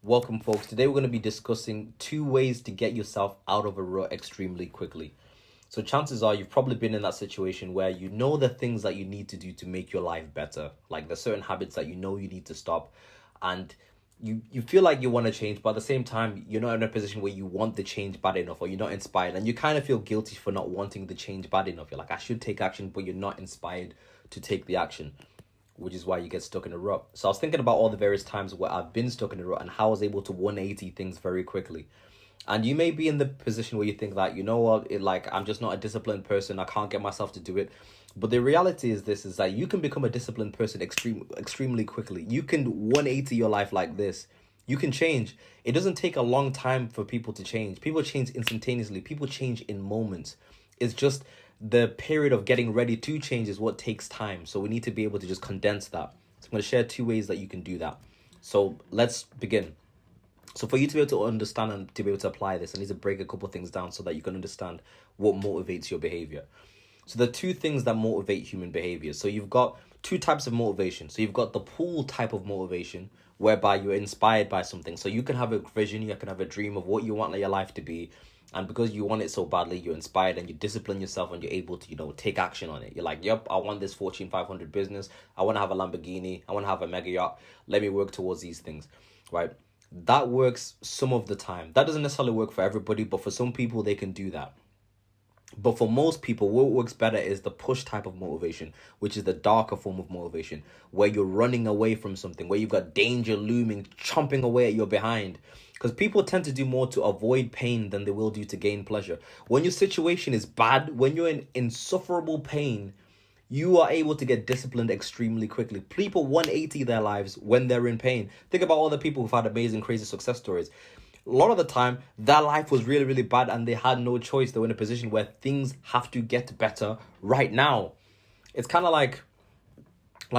Welcome, folks. Today we're going to be discussing two ways to get yourself out of a rut extremely quickly. So, chances are you've probably been in that situation where you know the things that you need to do to make your life better. Like there's certain habits that you know you need to stop, and you feel like you want to change, but at the same time, you're not in a position where you want the change bad enough, or you're not inspired, and you kind of feel guilty for not wanting the change bad enough. You're like, I should take action, but you're not inspired to take the action, which is why you get stuck in a rut. So I was thinking about all the various times where I've been stuck in a rut and how I was able to 180 things very quickly. And you may be in the position where you think that, you know what, I'm just not a disciplined person. I can't get myself to do it. But the reality is this, is that you can become a disciplined person extremely quickly. You can 180 your life like this. You can change. It doesn't take a long time for people to change. People change instantaneously. People change in moments. It's just the period of getting ready to change is what takes time. So we need to be able to just condense that. So I'm going to share two ways that you can do that. So let's begin. So for you to be able to understand and to be able to apply this, I need to break a couple of things down so that you can understand what motivates your behavior. So the two things that motivate human behavior. So you've got two types of motivation. So you've got the pull type of motivation, whereby you're inspired by something. So you can have a vision, you can have a dream of what you want your life to be. And because you want it so badly, you're inspired and you discipline yourself and you're able to, take action on it. You're like, yep, I want this Fortune 500 business. I want to have a Lamborghini. I want to have a mega yacht. Let me work towards these things, right? That works some of the time. That doesn't necessarily work for everybody, but for some people, they can do that. But for most people, what works better is the push type of motivation, which is the darker form of motivation, where you're running away from something, where you've got danger looming, chomping away at your behind. Because people tend to do more to avoid pain than they will do to gain pleasure. When your situation is bad, when you're in insufferable pain, you are able to get disciplined extremely quickly. People 180 their lives when they're in pain. Think about all the people who've had amazing, crazy success stories. A lot of the time, their life was really, really bad and they had no choice. They were in a position where things have to get better right now. It's kind of like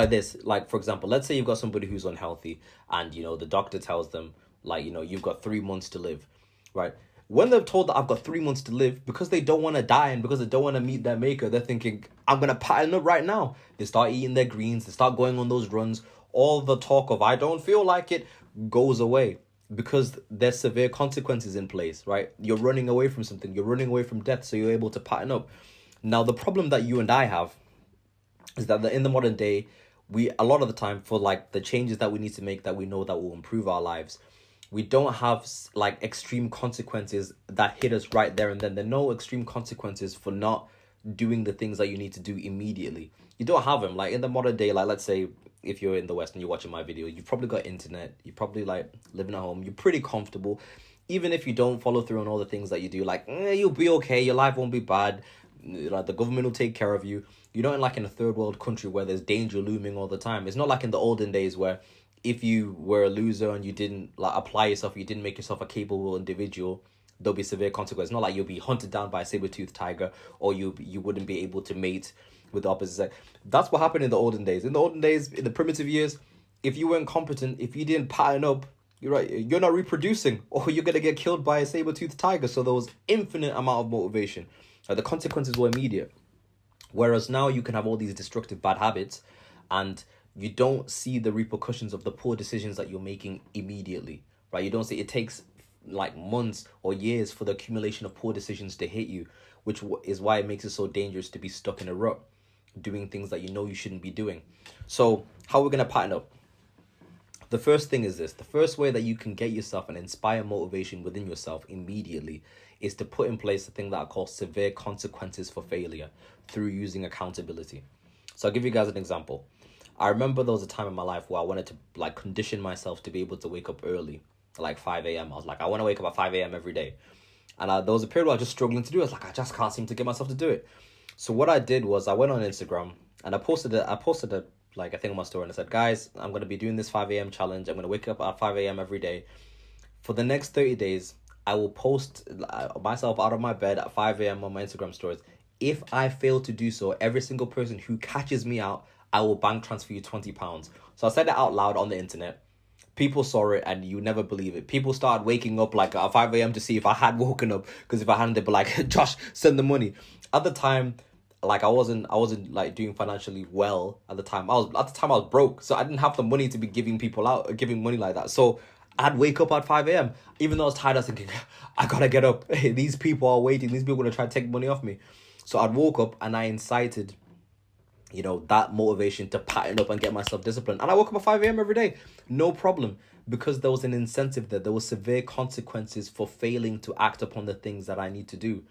this. Like, for example, let's say you've got somebody who's unhealthy and, the doctor tells them, you've got 3 months to live, right? When they're told that I've got 3 months to live, because they don't want to die and because they don't want to meet their maker, they're thinking, I'm going to pattern up right now. They start eating their greens. They start going on those runs. All the talk of, I don't feel like it, goes away because there's severe consequences in place, right? You're running away from something. You're running away from death, so you're able to pattern up. Now, the problem that you and I have is that in the modern day, a lot of the time, for the changes that we need to make that we know that will improve our lives, we don't have extreme consequences that hit us right there and then. There are no extreme consequences for not doing the things that you need to do immediately. You don't have them. In the modern day, let's say if you're in the West and you're watching my video, you've probably got internet, you're probably living at home, you're pretty comfortable. Even if you don't follow through on all the things that you do, you'll be okay, your life won't be bad, the government will take care of you. You're not in a third world country where there's danger looming all the time. It's not like in the olden days where if you were a loser and you didn't apply yourself, you didn't make yourself a capable individual, there'll be severe consequences. Not like you'll be hunted down by a saber-toothed tiger, or you wouldn't be able to mate with the opposite sex. That's what happened in the olden days. In the olden days, in the primitive years, if you weren't competent, if you didn't pattern up, you're not reproducing, or you're gonna get killed by a saber-toothed tiger. So there was infinite amount of motivation. The consequences were immediate. Whereas now you can have all these destructive bad habits, and you don't see the repercussions of the poor decisions that you're making immediately, right? You don't see it takes months or years for the accumulation of poor decisions to hit you, which is why it makes it so dangerous to be stuck in a rut, doing things that you know you shouldn't be doing. So how we're going to pattern up? The first thing is this. The first way that you can get yourself and inspire motivation within yourself immediately is to put in place the thing that I call severe consequences for failure through using accountability. So I'll give you guys an example. I remember there was a time in my life where I wanted to condition myself to be able to wake up early, 5 a.m. I was like, I want to wake up at 5 a.m. every day. And there was a period where I was just struggling to do it. I just can't seem to get myself to do it. So what I did was I went on Instagram and I posted a thing on my story, and I said, guys, I'm going to be doing this 5 a.m. challenge. I'm going to wake up at 5 a.m. every day. For the next 30 days, I will post myself out of my bed at 5 a.m. on my Instagram stories. If I fail to do so, every single person who catches me out, I will bank transfer you £20. So I said it out loud on the internet. People saw it and you never believe it. People started waking up at 5 a.m. to see if I had woken up, because if I hadn't, they'd be like, Josh, send the money. At the time, I wasn't doing financially well at the time. I was broke, so I didn't have the money to be giving money like that. So I'd wake up at 5 a.m. Even though I was tired, I was thinking, I gotta get up. Hey, these people are waiting. These people are gonna try to take money off me. So I'd woke up and I incited, that motivation to pattern up and get myself disciplined. And I woke up at 5 a.m. every day. No problem. Because there was an incentive there. There were severe consequences for failing to act upon the things that I need to do.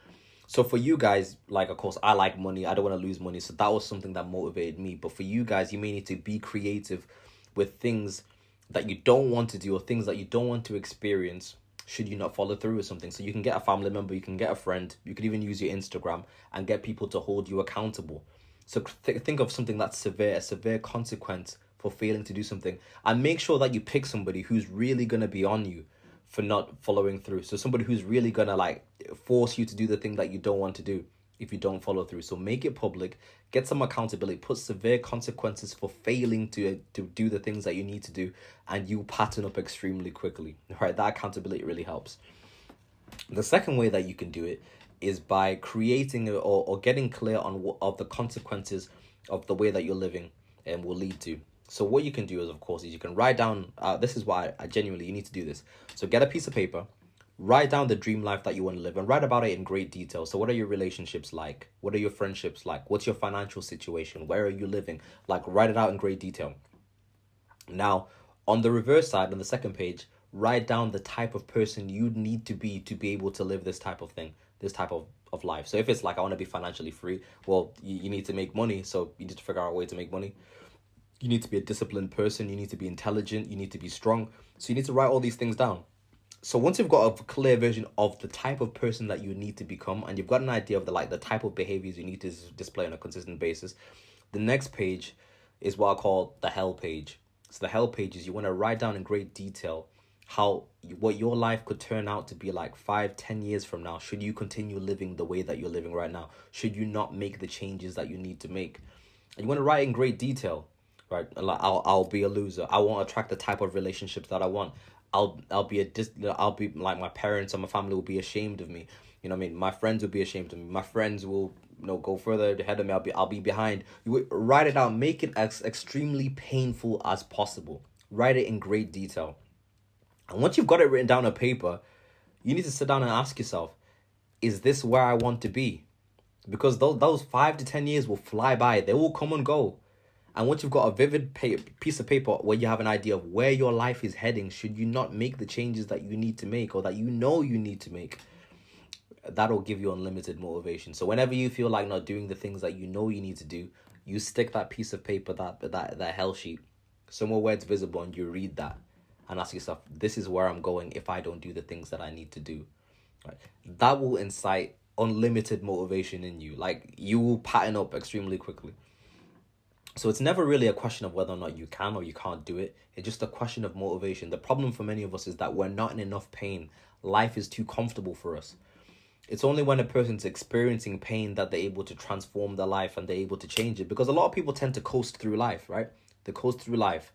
So for you guys, like, of course, I like money. I don't want to lose money. So that was something that motivated me. But for you guys, you may need to be creative with things that you don't want to do or things that you don't want to experience should you not follow through with something. So you can get a family member, you can get a friend, you could even use your Instagram and get people to hold you accountable. So think of something that's a severe consequence for failing to do something, and make sure that you pick somebody who's really going to be on you for not following through. So somebody who's really going to like force you to do the thing that you don't want to do if you don't follow through. So make it public, get some accountability, put severe consequences for failing to do the things that you need to do, and you pattern up extremely quickly. Right? That accountability really helps. The second way that you can do it is by creating or getting clear on what of the consequences of the way that you're living and will lead to. So what you can do is, of course, is you can write down, this is why I genuinely, you need to do this. So get a piece of paper, write down the dream life that you want to live and write about it in great detail. So what are your relationships like? What are your friendships like? What's your financial situation? Where are you living? Like, write it out in great detail. Now, on the reverse side, on the second page, write down the type of person you need to be able to live this type of thing, this type of life. So if it's like, I want to be financially free, well, you need to make money. So you need to figure out a way to make money. You need to be a disciplined person. You need to be intelligent. You need to be strong. So you need to write all these things down. So once you've got a clear vision of the type of person that you need to become, and you've got an idea of the type of behaviors you need to display on a consistent basis, the next page is what I call the hell page. So the hell page is you want to write down in great detail what your life could turn out to be like 5-10 years from now, should you continue living the way that you're living right now, should you not make the changes that you need to make. And you want to write in great detail, right? Like, I'll be a loser. I won't attract the type of relationships that I want. I'll be like, my parents and my family will be ashamed of me. You know what I mean? My friends will be ashamed of me. My friends will go further ahead of me. I'll be behind. You write it out. Make it as extremely painful as possible. Write it in great detail. And once you've got it written down on paper, you need to sit down and ask yourself, is this where I want to be? Because those 5 to 10 years will fly by. They will come and go. And once you've got a vivid piece of paper where you have an idea of where your life is heading, should you not make the changes that you need to make or that you know you need to make, that'll give you unlimited motivation. So whenever you feel like not doing the things that you know you need to do, you stick that piece of paper, that hell sheet, somewhere where it's visible, and you read that and ask yourself, this is where I'm going if I don't do the things that I need to do. Right? That will incite unlimited motivation in you. Like, you will pattern up extremely quickly. So it's never really a question of whether or not you can or you can't do it. It's just a question of motivation. The problem for many of us is that we're not in enough pain. Life is too comfortable for us. It's only when a person's experiencing pain that they're able to transform their life and they're able to change it. Because a lot of people tend to coast through life, right? They coast through life,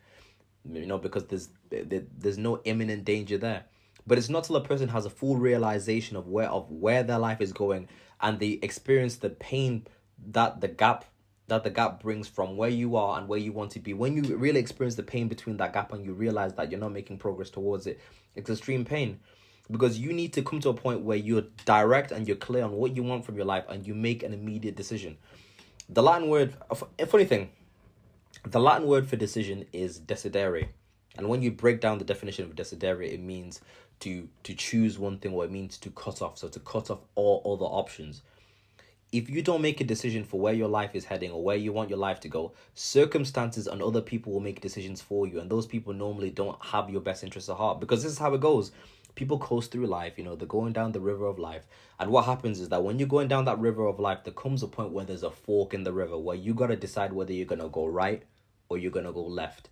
because there's no imminent danger there. But it's not till a person has a full realization of where their life is going, and they experience the pain that the gap brings from where you are and where you want to be. When you really experience the pain between that gap and you realize that you're not making progress towards it, it's extreme pain. Because you need to come to a point where you're direct and you're clear on what you want from your life and you make an immediate decision. The Latin word, a funny thing, the Latin word for decision is decidere. And when you break down the definition of decidere, it means to choose one thing, or it means to cut off. So to cut off all other options. If you don't make a decision for where your life is heading or where you want your life to go, circumstances and other people will make decisions for you. And those people normally don't have your best interests at heart, because this is how it goes. People coast through life, they're going down the river of life. And what happens is that when you're going down that river of life, there comes a point where there's a fork in the river where you got to decide whether you're going to go right or you're going to go left.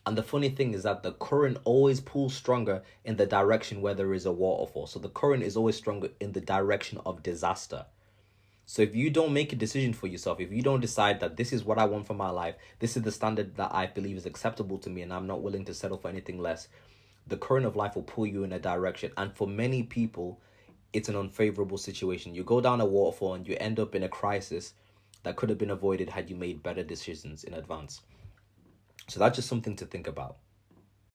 And the funny thing is that the current always pulls stronger in the direction where there is a waterfall. So the current is always stronger in the direction of disaster. So if you don't make a decision for yourself, if you don't decide that this is what I want for my life, this is the standard that I believe is acceptable to me and I'm not willing to settle for anything less, the current of life will pull you in a direction. And for many people, it's an unfavorable situation. You go down a waterfall and you end up in a crisis that could have been avoided had you made better decisions in advance. So that's just something to think about.